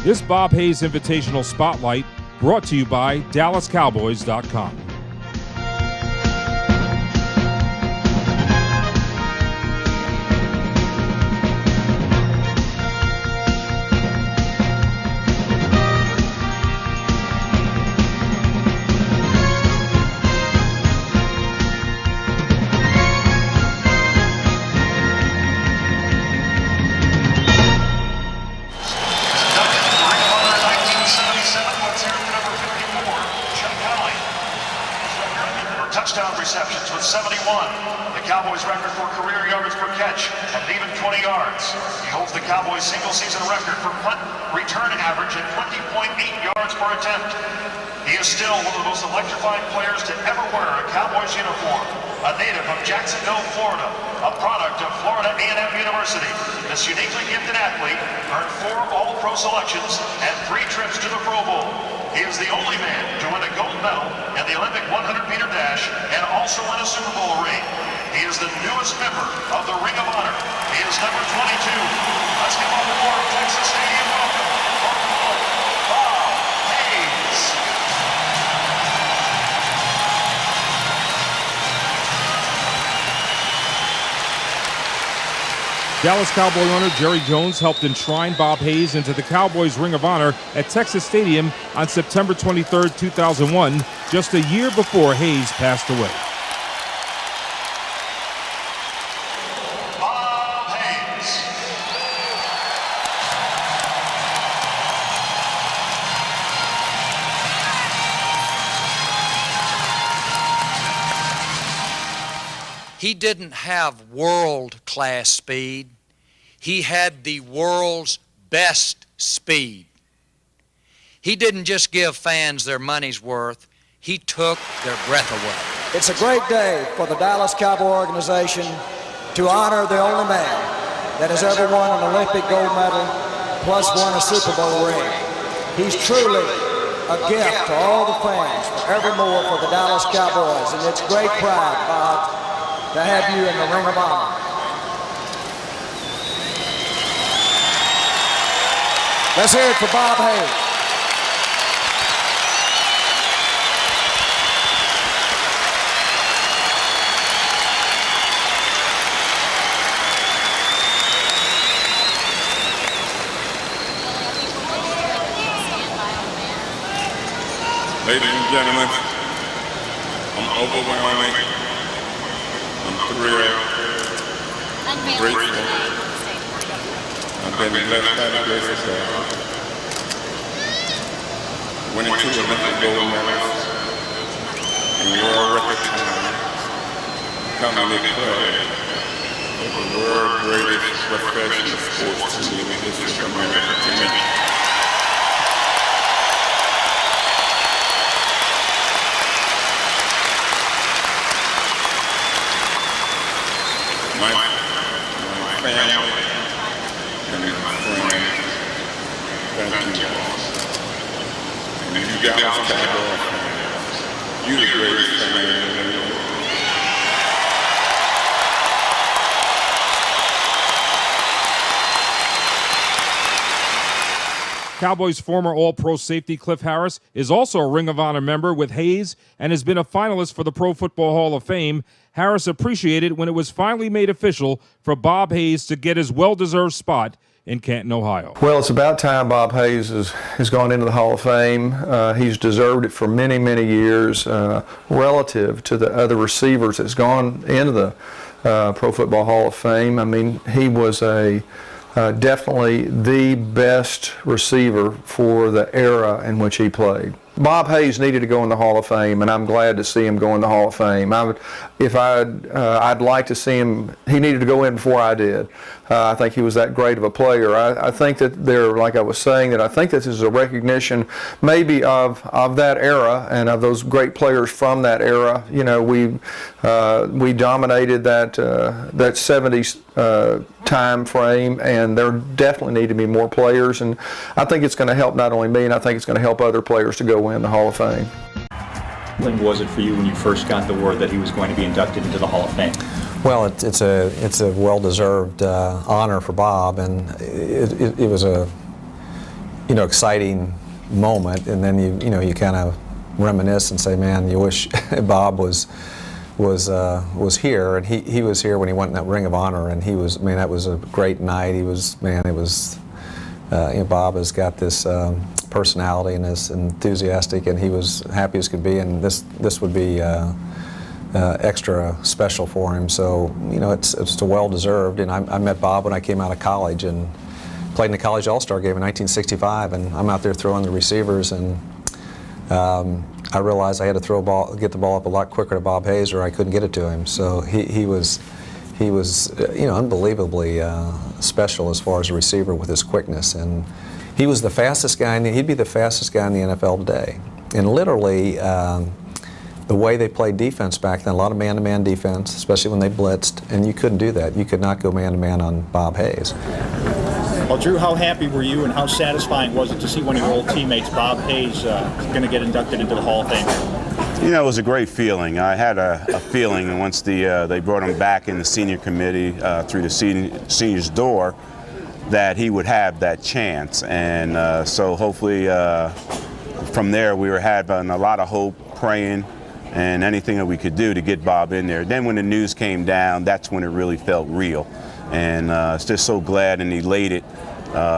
This Bob Hayes Invitational Spotlight brought to you by DallasCowboys.com. Touchdown receptions with 71. The Cowboys record for career yards per catch at an even 20 yards. He holds the Cowboys single season record for punt return average at 20.8 yards per attempt. He is still one of the most electrifying players to ever wear a Cowboys uniform. A native of Jacksonville, Florida, a product of Florida A&M University. This uniquely gifted athlete earned 4 All-Pro selections and 3 trips to the Pro Bowl. He is the only man to win a gold medal in the Olympic 100-meter dash and also win a Super Bowl ring. He is the newest member of the Ring of Honor. He is number 22. Let's give on board Texas Stadium. Welcome, Bob Hayes. Dallas Cowboy owner Jerry Jones helped enshrine Bob Hayes into the Cowboys Ring of Honor at Texas Stadium on September 23, 2001, just a year before Hayes passed away. Bob Hayes. He didn't have world-class speed. He had the world's best speed. He didn't just give fans their money's worth. He took their breath away. It's a great day for the Dallas Cowboy organization to honor the only man that has ever won an Olympic gold medal plus won a Super Bowl ring. He's truly a gift to all the fans forevermore for the Dallas Cowboys, and it's great pride, Bob, to have you in the Ring of Honor. Let's hear it for Bob Hayes. Ladies and gentlemen, I'm overwhelming. I'm thrilled, grateful. I've been blessed by the grace of God. Winning 2 Olympic gold medals in world record time. Becoming declared the world's greatest professional sports team in the history of America to me. My family and my friends, thank you all. And you Dallas Cowboys fans, you the greatest fans in the world. Cowboys former All-Pro safety Cliff Harris is also a Ring of Honor member with Hayes and has been a finalist for the Pro Football Hall of Fame. Harris appreciated when it was finally made official for Bob Hayes to get his well-deserved spot in Canton, Ohio. Well, it's about time Bob Hayes has gone into the Hall of Fame. He's deserved it for many, many years relative to the other receivers that's gone into the Pro Football Hall of Fame. I mean, he was definitely the best receiver for the era in which he played. Bob Hayes needed to go in the Hall of Fame, and I'm glad to see him go in the Hall of Fame. I'd like to see him. He needed to go in before I did. I think he was that great of a player. I think that like I was saying, that I think this is a recognition maybe of that era and of those great players from that era. You know, we dominated that 70s time frame, and there definitely need to be more players. And I think it's going to help not only me, and I think it's going to help other players to go in the Hall of Fame. When was it for you when you first got the word that he was going to be inducted into the Hall of Fame? Well, it's a well-deserved honor for Bob, and it was exciting moment, and then you kind of reminisce and say, man, you wish Bob was here, and he was here when he went in that Ring of Honor, and that was a great night. Bob has got this personality and is enthusiastic, and he was happy as could be, and this would be extra special for him. So it's well deserved. And I met Bob when I came out of college and played in the college All-Star game in 1965, and I'm out there throwing the receivers, and I realized I had to get the ball up a lot quicker to Bob Hayes, or I couldn't get it to him. So he was unbelievably special as far as a receiver with his quickness, and he was the fastest guy. He'd be the fastest guy in the NFL today. And literally, the way they played defense back then, a lot of man-to-man defense, especially when they blitzed, and you couldn't do that. You could not go man-to-man on Bob Hayes. Well, Drew, how happy were you and how satisfying was it to see one of your old teammates, Bob Hayes, going to get inducted into the Hall of Fame? It was a great feeling. I had a feeling once they brought him back in the senior committee through the seniors door that he would have that chance. And so hopefully from there we were having a lot of hope, praying, and anything that we could do to get Bob in there. Then when the news came down, that's when it really felt real. And it's just so glad and elated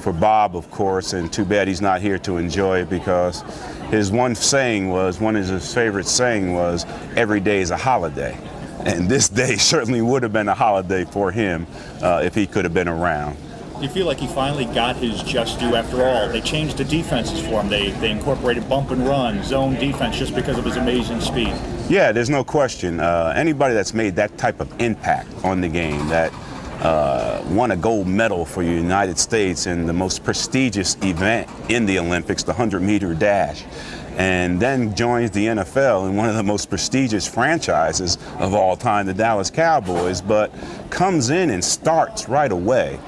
for Bob, of course, and too bad he's not here to enjoy it, because his one of his favorite saying was, every day is a holiday. And this day certainly would have been a holiday for him if he could have been around. Do you feel like he finally got his just due after all? They changed the defenses for him. They incorporated bump and run, zone defense, just because of his amazing speed. Yeah, there's no question. Anybody that's made that type of impact on the game, that won a gold medal for the United States in the most prestigious event in the Olympics, the 100-meter dash, and then joins the NFL in one of the most prestigious franchises of all time, the Dallas Cowboys, but comes in and starts right away.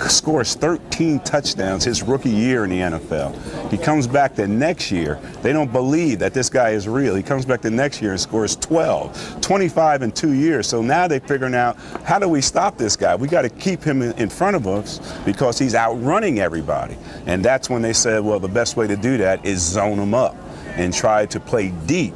Scores 13 touchdowns his rookie year in the NFL. He comes back the next year. They don't believe that this guy is real. He comes back the next year and scores 25 in 2 years. So now they're figuring out, how do we stop this guy? We got to keep him in front of us because he's outrunning everybody. And that's when they said, well, the best way to do that is zone him up and try to play deep.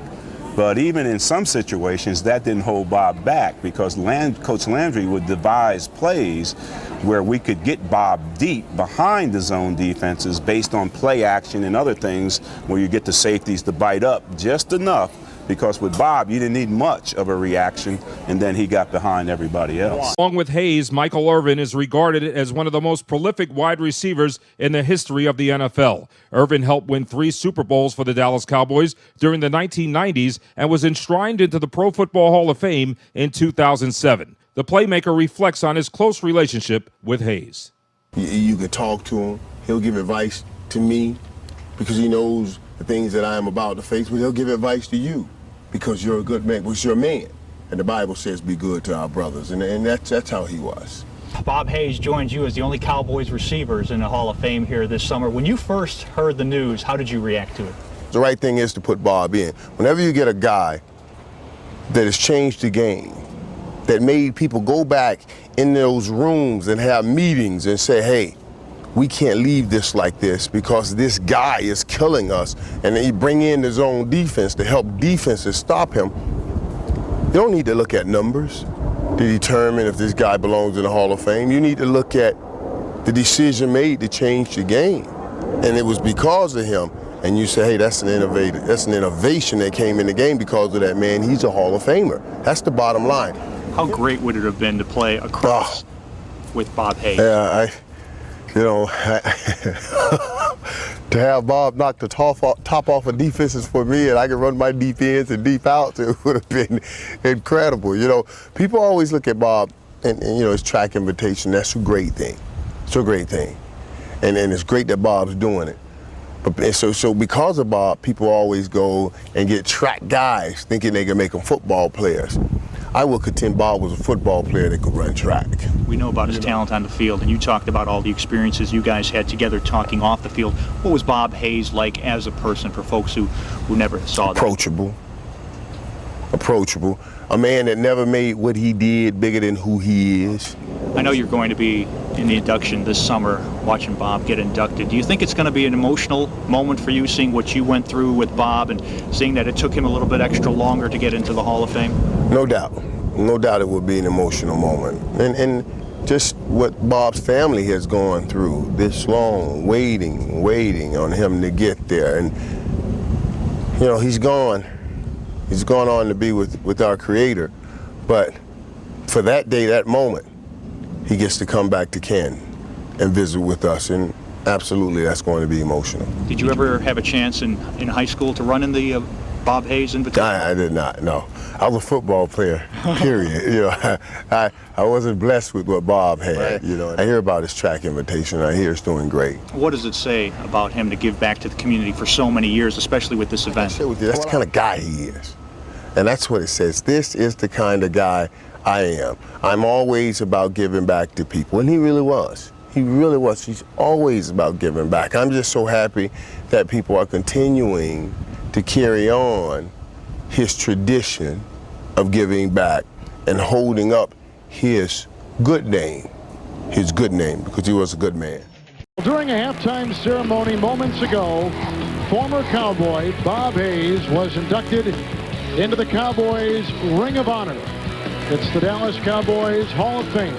But even in some situations, that didn't hold Bob back, because Coach Landry would devise plays where we could get Bob deep behind the zone defenses based on play action and other things, where you get the safeties to bite up just enough, because with Bob, you didn't need much of a reaction, and then he got behind everybody else. Along with Hayes, Michael Irvin is regarded as one of the most prolific wide receivers in the history of the NFL. Irvin helped win 3 Super Bowls for the Dallas Cowboys during the 1990s and was enshrined into the Pro Football Hall of Fame in 2007. The playmaker reflects on his close relationship with Hayes. You can talk to him. He'll give advice to me because he knows the things that I am about to face, but he'll give advice to you because you're a good man, because you're a man. And the Bible says be good to our brothers, and that's how he was. Bob Hayes joins you as the only Cowboys receivers in the Hall of Fame here this summer. When you first heard the news, how did you react to it? The right thing is to put Bob in. Whenever you get a guy that has changed the game, that made people go back in those rooms and have meetings and say, hey, we can't leave this like this because this guy is killing us, and then you bring in his own defense to help defenses stop him. You don't need to look at numbers to determine if this guy belongs in the Hall of Fame. You need to look at the decision made to change the game. And it was because of him. And you say, hey, that's an innovation that came in the game because of that man. He's a Hall of Famer. That's the bottom line. How great would it have been to play across with Bob Hayes? Yeah, to have Bob knock the top off of defenses for me, and I can run my deep ends and deep outs, it would have been incredible. People always look at Bob and his track invitation. That's a great thing. It's a great thing. And it's great that Bob's doing it. But so because of Bob, people always go and get track guys thinking they can make them football players. I will contend Bob was a football player that could run track. We know about his talent on the field, and you talked about all the experiences you guys had together talking off the field. What was Bob Hayes like as a person for folks who never saw that? Approachable. A man that never made what he did bigger than who he is. I know you're going to be in the induction this summer, watching Bob get inducted. Do you think it's going to be an emotional moment for you, seeing what you went through with Bob and seeing that it took him a little bit extra longer to get into the Hall of Fame? No doubt. No doubt it will be an emotional moment. And just what Bob's family has gone through, this long, waiting on him to get there. And, you know, he's gone. He's gone on to be with our Creator. But for that day, that moment, he gets to come back to Canton and visit with us. And absolutely, that's going to be emotional. Did you ever have a chance in high school to run in the Bob Hayes invitation? I did not, no. I was a football player, period. You know, I wasn't blessed with what Bob had. Right. You know, I hear about his track invitation. I hear it's doing great. What does it say about him to give back to the community for so many years, especially with this event? I share with you, that's the kind of guy he is. And that's what it says. This is the kind of guy I am. I'm always about giving back to people. And he really was. He really was. He's always about giving back. I'm just so happy that people are continuing to carry on his tradition of giving back and holding up his good name, because he was a good man. During a halftime ceremony moments ago, former Cowboy Bob Hayes was inducted into the Cowboys Ring of Honor. It's the Dallas Cowboys Hall of Fame.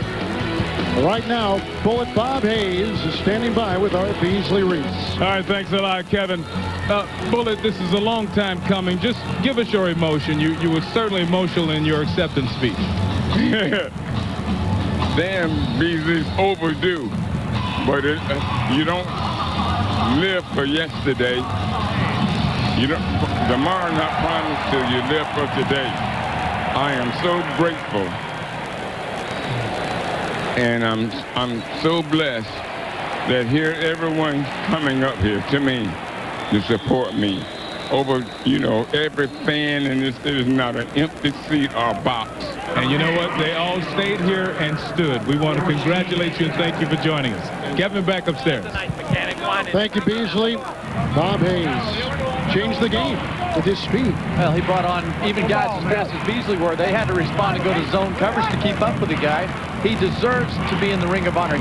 Right now, Bullet Bob Hayes is standing by with Art Beasley Reese. All right, thanks a lot, Kevin. Bullet, this is a long time coming. Just give us your emotion. You were certainly emotional in your acceptance speech. Damn, Beasley's overdue. But you don't live for yesterday. You don't. Tomorrow not promised till you live for today. I am so grateful. And I'm so blessed that here everyone's coming up here to me to support me. Over, you know, every fan in this, there's not an empty seat or box. And you know what? They all stayed here and stood. We want to congratulate you and thank you for joining us. Kevin, back upstairs. Thank you, Beasley. Bob Hayes changed the game with his speed. Well, he brought on even guys as fast as Beasley were. They had to respond and go to zone coverage to keep up with the guy. He deserves to be in the Ring of Honor.